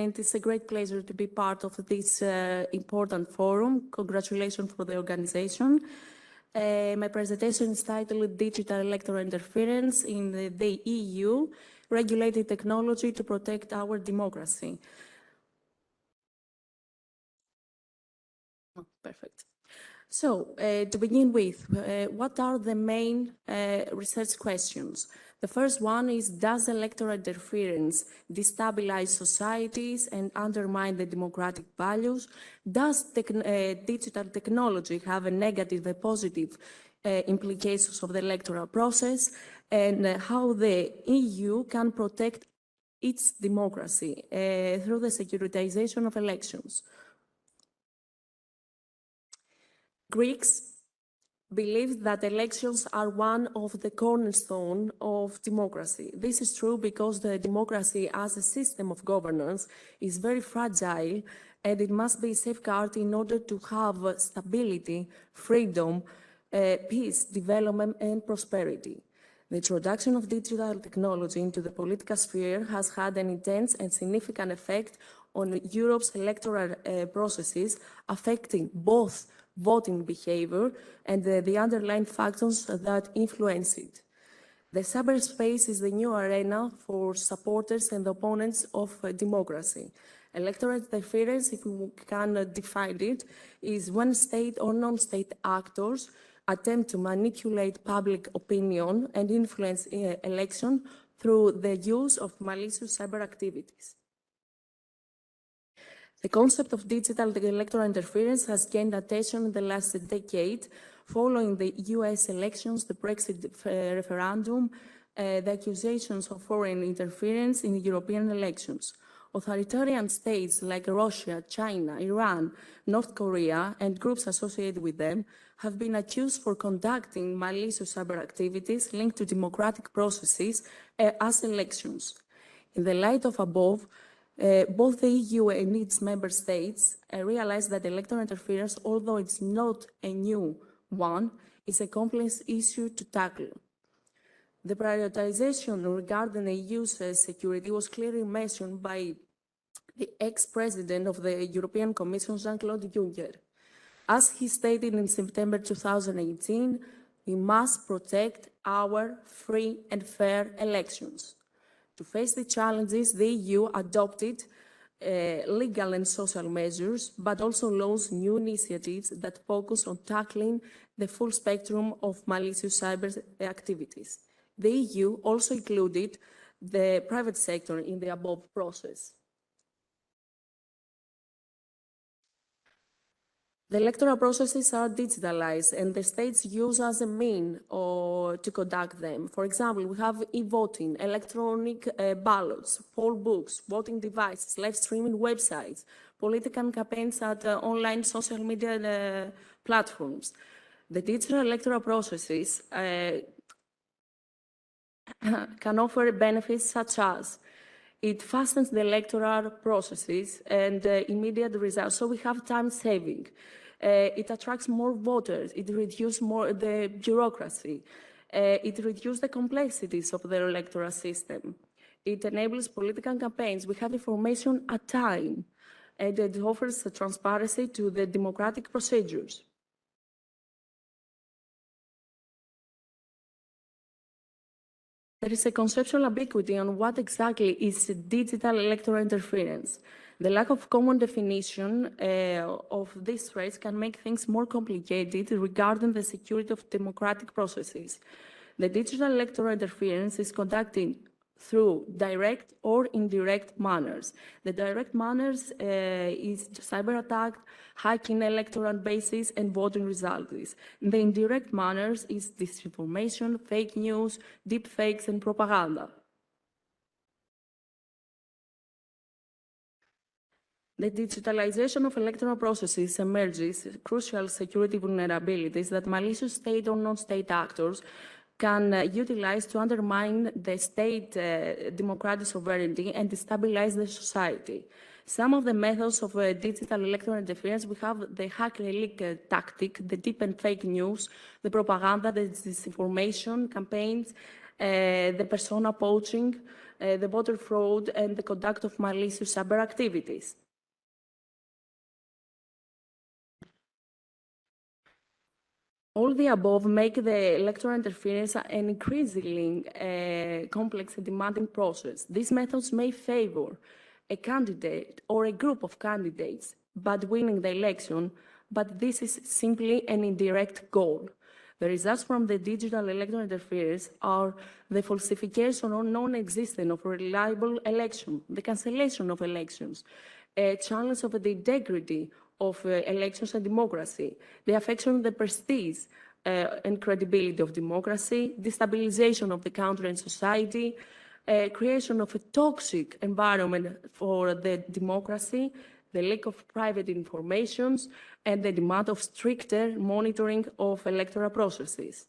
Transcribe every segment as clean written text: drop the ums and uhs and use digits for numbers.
and it's a great pleasure to be part of this important forum. Congratulations for the organization. My presentation is titled Digital Electoral Interference in the EU, Regulated Technology to Protect Our Democracy. Oh, perfect. So, to begin with, what are the main research questions? The first one is, does electoral interference destabilize societies and undermine the democratic values? Does digital technology have a negative and positive implications of the electoral process? And how the EU can protect its democracy through the securitization of elections? Greeks believe that elections are one of the cornerstones of democracy. This is true because the democracy as a system of governance is very fragile and it must be safeguarded in order to have stability, freedom, peace, development, and prosperity. The introduction of digital technology into the political sphere has had an intense and significant effect on Europe's electoral processes, affecting both voting behavior and the underlying factors that influence it. The cyberspace is the new arena for supporters and opponents of democracy. Electoral interference, if we can define it, is when state or non-state actors attempt to manipulate public opinion and influence election through the use of malicious cyber activities. The concept of digital electoral interference has gained attention in the last decade, following the US elections, the Brexit referendum, the accusations of foreign interference in European elections. Authoritarian states like Russia, China, Iran, North Korea, and groups associated with them have been accused for conducting malicious cyber activities linked to democratic processes as elections. In the light of above, both the EU and its member states realize that electoral interference, although it's not a new one, is a complex issue to tackle. The prioritization regarding the EU's security was clearly mentioned by the ex-president of the European Commission, Jean-Claude Juncker. As he stated in September 2018, we must protect our free and fair elections. To face the challenges, the EU adopted legal and social measures, but also launched new initiatives that focus on tackling the full spectrum of malicious cyber activities. The EU also included the private sector in the above process. The electoral processes are digitalized and the states use as a means to conduct them. For example, we have e-voting, electronic ballots, poll books, voting devices, live streaming websites, political campaigns at online social media platforms. The digital electoral processes can offer benefits such as it fastens the electoral processes and immediate results, so we have time saving. It attracts more voters, it reduces more the bureaucracy, it reduces the complexities of the electoral system. It enables political campaigns. We have information at time, and it offers transparency to the democratic procedures. There is a conceptual ambiguity on what exactly is digital electoral interference. The lack of common definition of these threats can make things more complicated regarding the security of democratic processes. The digital electoral interference is conducted through direct or indirect manners. The direct manners is cyber attack, hacking electoral bases, and voting results. The indirect manners is disinformation, fake news, deep fakes, and propaganda. The digitalization of electoral processes emerges crucial security vulnerabilities that malicious state or non-state actors can utilize to undermine the state democratic sovereignty and destabilize the society. Some of the methods of digital electoral interference, we have the hack and leak tactic, the deep and fake news, the propaganda, the disinformation campaigns, the persona poaching, the voter fraud, and the conduct of malicious cyber activities. All the above make the electoral interference an increasingly complex and demanding process. These methods may favor a candidate or a group of candidates but winning the election, but this is simply an indirect goal. The results from the digital electoral interference are the falsification or non-existence of a reliable election, the cancellation of elections, a challenge of the integrity of elections and democracy, the affection of the prestige and credibility of democracy, destabilization of the country and society, creation of a toxic environment for the democracy, the lack of private information, and the demand of stricter monitoring of electoral processes.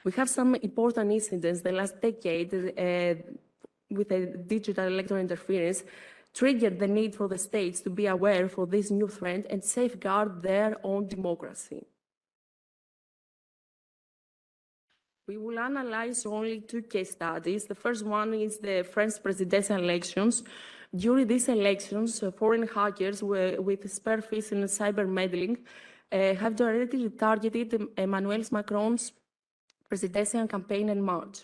We have some important incidents the last decade with a digital electoral interference triggered the need for the states to be aware for this new trend and safeguard their own democracy. We will analyze only two case studies. The first one is the French presidential elections. During these elections, foreign hackers with spearfish and cyber meddling have directly targeted Emmanuel Macron's presidential campaign in March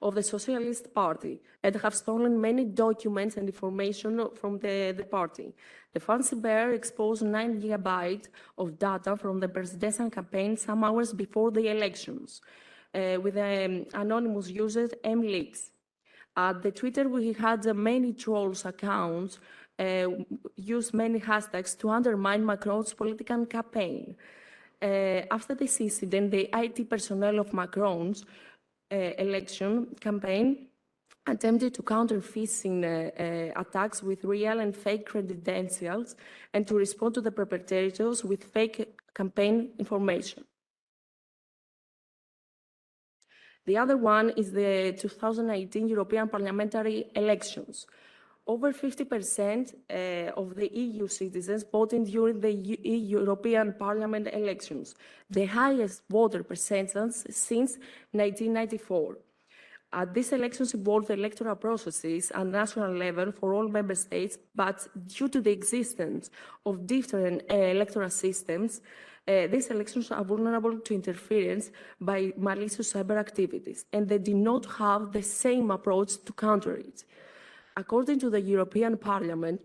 of the Socialist Party and have stolen many documents and information from the party. The fancy bear exposed 9 GB of data from the presidential campaign some hours before the elections with anonymous user MLeaks. At the Twitter, we had many trolls accounts use many hashtags to undermine Macron's political campaign. After this incident, the IT personnel of Macron's election campaign attempted to counter phishing attacks with real and fake credentials and to respond to the perpetrators with fake campaign information. The other one is the 2018 European parliamentary elections. Over 50% of the EU citizens voted during the European Parliament elections, the highest voter percentage since 1994. These elections involved electoral processes at national level for all member states, but due to the existence of different electoral systems, these elections are vulnerable to interference by malicious cyber activities, and they do not have the same approach to counter it. According to the European Parliament,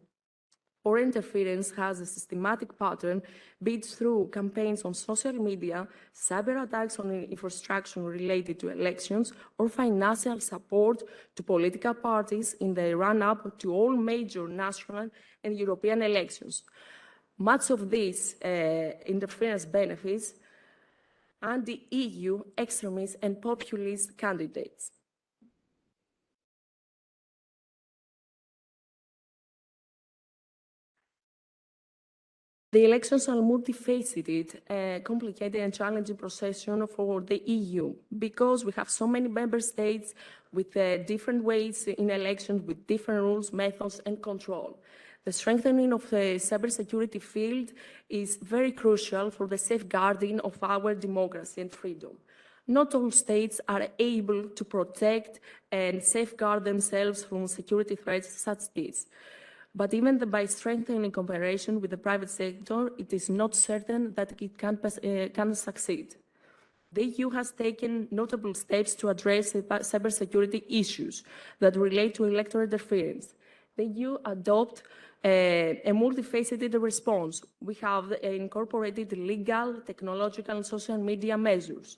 foreign interference has a systematic pattern, be it through campaigns on social media, cyber attacks on infrastructure related to elections, or financial support to political parties in the run-up to all major national and European elections. Much of this interference benefits anti-EU extremist and populist candidates. The elections are multifaceted, complicated and challenging procession for the EU because we have so many member states with different ways in elections, with different rules, methods, and control. The strengthening of the cybersecurity field is very crucial for the safeguarding of our democracy and freedom. Not all states are able to protect and safeguard themselves from security threats such as this. But even by strengthening cooperation with the private sector, it is not certain that it can succeed. The EU has taken notable steps to address cybersecurity issues that relate to electoral interference. The EU adopted a multifaceted response. We have incorporated legal, technological, and social media measures.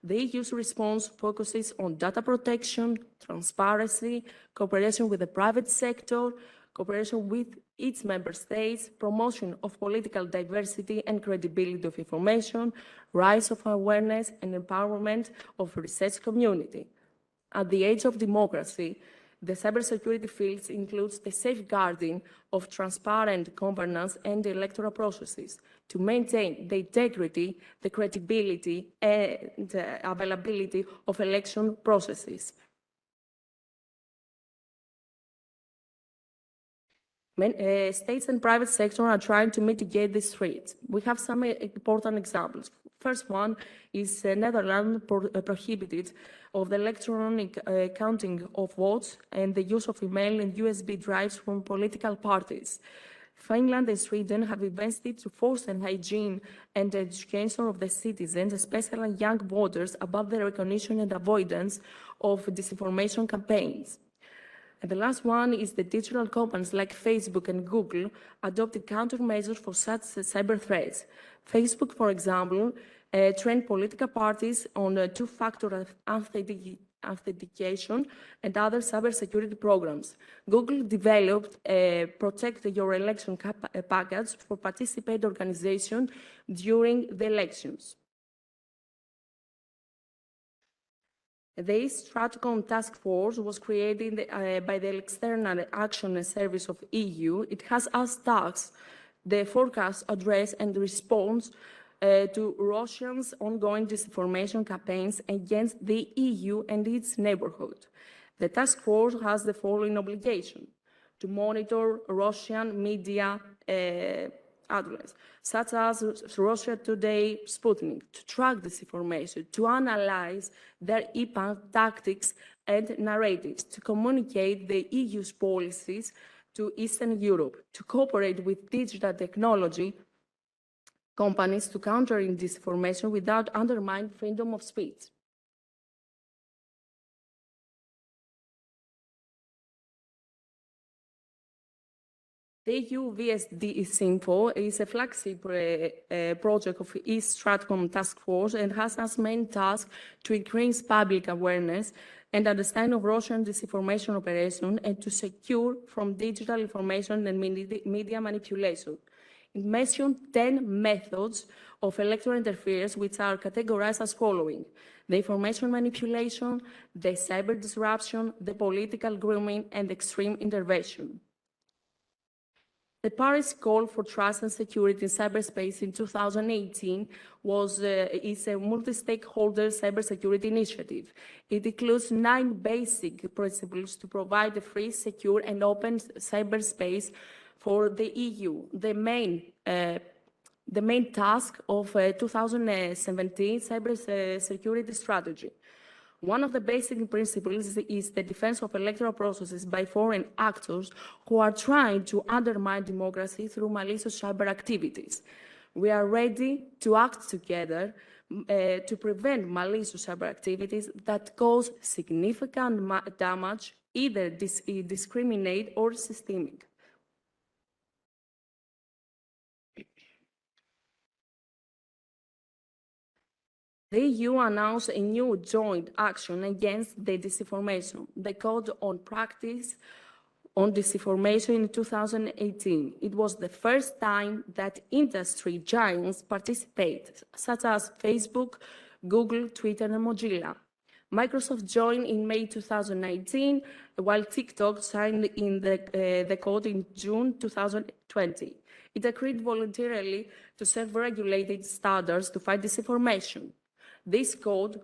The EU's response focuses on data protection, transparency, cooperation with the private sector, cooperation with its member states, promotion of political diversity and credibility of information, rise of awareness and empowerment of the research community. At the age of democracy, the cybersecurity field includes the safeguarding of transparent governance and electoral processes to maintain the integrity, the credibility, and the availability of election processes. States and private sector are trying to mitigate this threat. We have some important examples. First one is Netherlands prohibited of the electronic counting of votes and the use of email and USB drives from political parties. Finland and Sweden have invested to foster hygiene and education of the citizens, especially young voters, about the recognition and avoidance of disinformation campaigns. And the last one is the digital companies like Facebook and Google adopted countermeasures for such cyber threats. Facebook, for example, trained political parties on two-factor authentication and other cybersecurity programs. Google developed a Protect Your Election package for participant organizations during the elections. The Stratcom Task Force was created by the External Action Service of EU. It has as tasks the forecast, address, and response to Russia's ongoing disinformation campaigns against the EU and its neighborhood. The task force has the following obligation: to monitor Russian media outlets, such as Russia Today, Sputnik, to track disinformation, to analyze their impact tactics and narratives, to communicate the EU's policies to Eastern Europe, to cooperate with digital technology companies to counter disinformation without undermining freedom of speech. The EU VSD Info is a flagship project of East Stratcom Task Force and has as main task to increase public awareness and understanding of Russian disinformation operation and to secure from digital information and media manipulation. It mentioned 10 methods of electoral interference, which are categorized as following: the information manipulation, the cyber disruption, the political grooming, and extreme intervention. The Paris Call for Trust and Security in Cyberspace in 2018 is a multi-stakeholder cybersecurity initiative. It includes 9 basic principles to provide a free, secure, and open cyberspace for the EU. The main task of 2017 cybersecurity strategy. One of the basic principles is the defense of electoral processes by foreign actors who are trying to undermine democracy through malicious cyber activities. We are ready to act together to prevent malicious cyber activities that cause significant damage, either discriminate or systemic. The EU announced a new joint action against the disinformation, the Code on Practice on Disinformation in 2018. It was the first time that industry giants participated, such as Facebook, Google, Twitter, and Mozilla. Microsoft joined in May 2019, while TikTok signed in the code in June 2020. It agreed voluntarily to self-regulated standards to fight disinformation. This code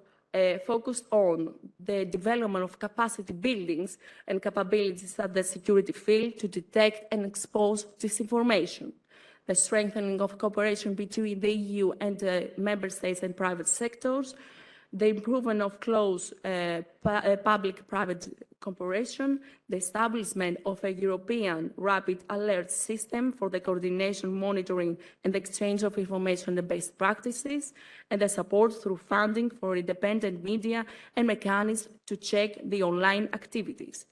focused on the development of capacity buildings and capabilities at the security field to detect and expose disinformation, the strengthening of cooperation between the EU and member states and private sectors, the improvement of close public-private cooperation, the establishment of a European rapid alert system for the coordination, monitoring, and exchange of information and best practices, and the support through funding for independent media and mechanisms to check the online activities.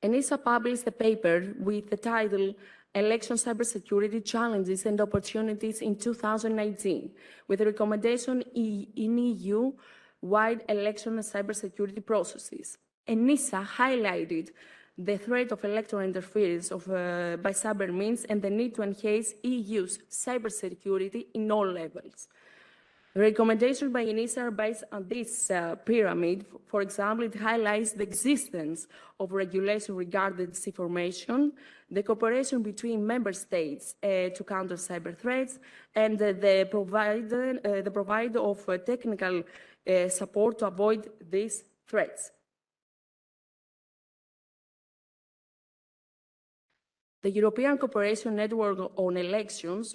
ENISA published a paper with the title Election Cybersecurity Challenges and Opportunities in 2019, with a recommendation in EU-wide election and cybersecurity processes. ENISA highlighted the threat of electoral interference by cyber means and the need to enhance EU's cybersecurity in all levels. The recommendations by ENISA are based on this pyramid. For example, it highlights the existence of regulation regarding disinformation, the cooperation between member states to counter cyber threats, and the provider of technical support to avoid these threats. The European Cooperation Network on Elections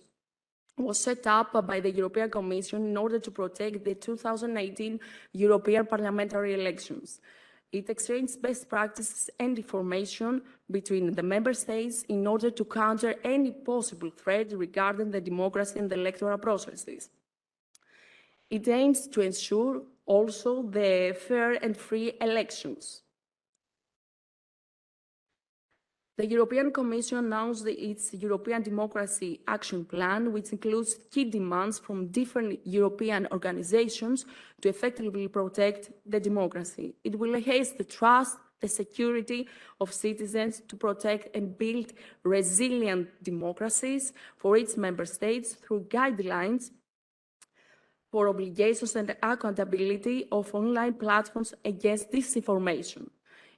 was set up by the European Commission in order to protect the 2018 European parliamentary elections. It exchanged best practices and information between the member states in order to counter any possible threat regarding the democracy and the electoral processes. It aims to ensure also the fair and free elections. The European Commission announced its European Democracy Action Plan, which includes key demands from different European organizations to effectively protect the democracy. It will enhance the trust, the security of citizens to protect and build resilient democracies for its member states through guidelines for obligations and accountability of online platforms against disinformation.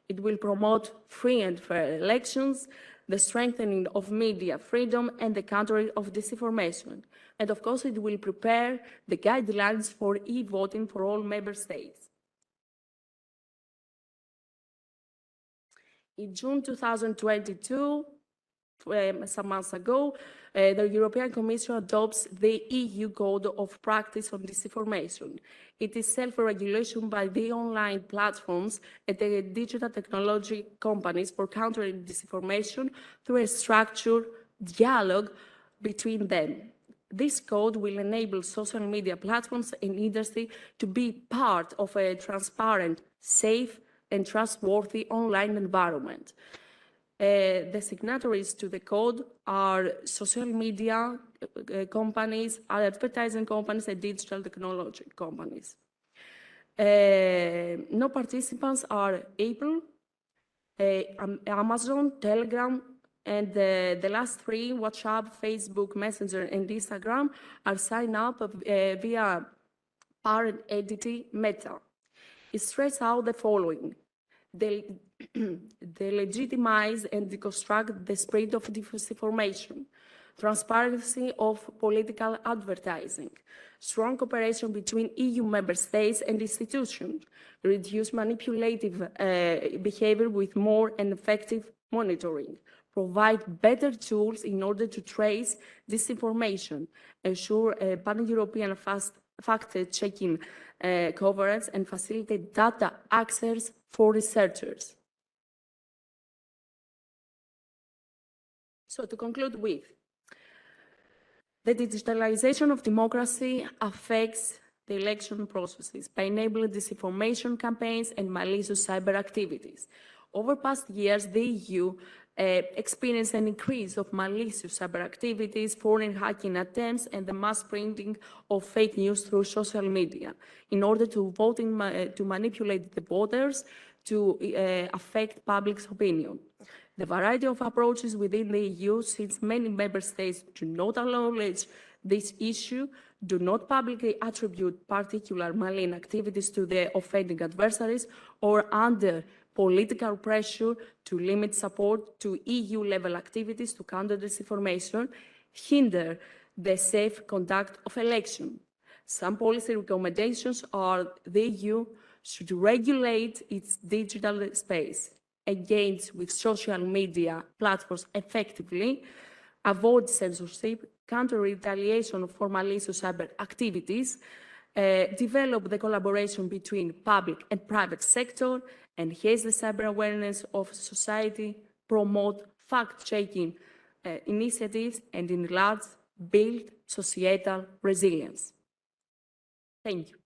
It will promote free and fair elections, the strengthening of media freedom, and the countering of disinformation. And of course, it will prepare the guidelines for e-voting for all member states. In June 2022, some months ago, the European Commission adopts the EU Code of Practice on Disinformation. It is self-regulation by the online platforms and the digital technology companies for countering disinformation through a structured dialogue between them. This code will enable social media platforms and industry to be part of a transparent, safe, and trustworthy online environment. The signatories to the code are social media companies, advertising companies, and digital technology companies. No participants are Apple, Amazon, Telegram, and the last three, WhatsApp, Facebook, Messenger, and Instagram, are signed up via parent entity Meta. It stresses out the following. They legitimize and deconstruct the spread of disinformation, transparency of political advertising, strong cooperation between EU member states and institutions, reduce manipulative behavior with more and effective monitoring, provide better tools in order to trace disinformation, ensure pan-European fact-checking coverage, and facilitate data access for researchers. So to conclude with, the digitalization of democracy affects the election processes by enabling disinformation campaigns and malicious cyber activities. Over past years, the EU experienced an increase of malicious cyber activities, foreign hacking attempts, and the mass printing of fake news through social media in order to manipulate the voters, to affect public's opinion. The variety of approaches within the EU, since many member states do not acknowledge this issue, do not publicly attribute particular malign activities to the offending adversaries, or under political pressure to limit support to EU-level activities to counter disinformation, hinder the safe conduct of elections. Some policy recommendations are the EU should regulate its digital space, engage with social media platforms effectively, avoid censorship, counter retaliation for malicious cyber activities, develop the collaboration between public and private sector, enhance the cyber awareness of society, promote fact-checking initiatives, and enlarge, build societal resilience. Thank you.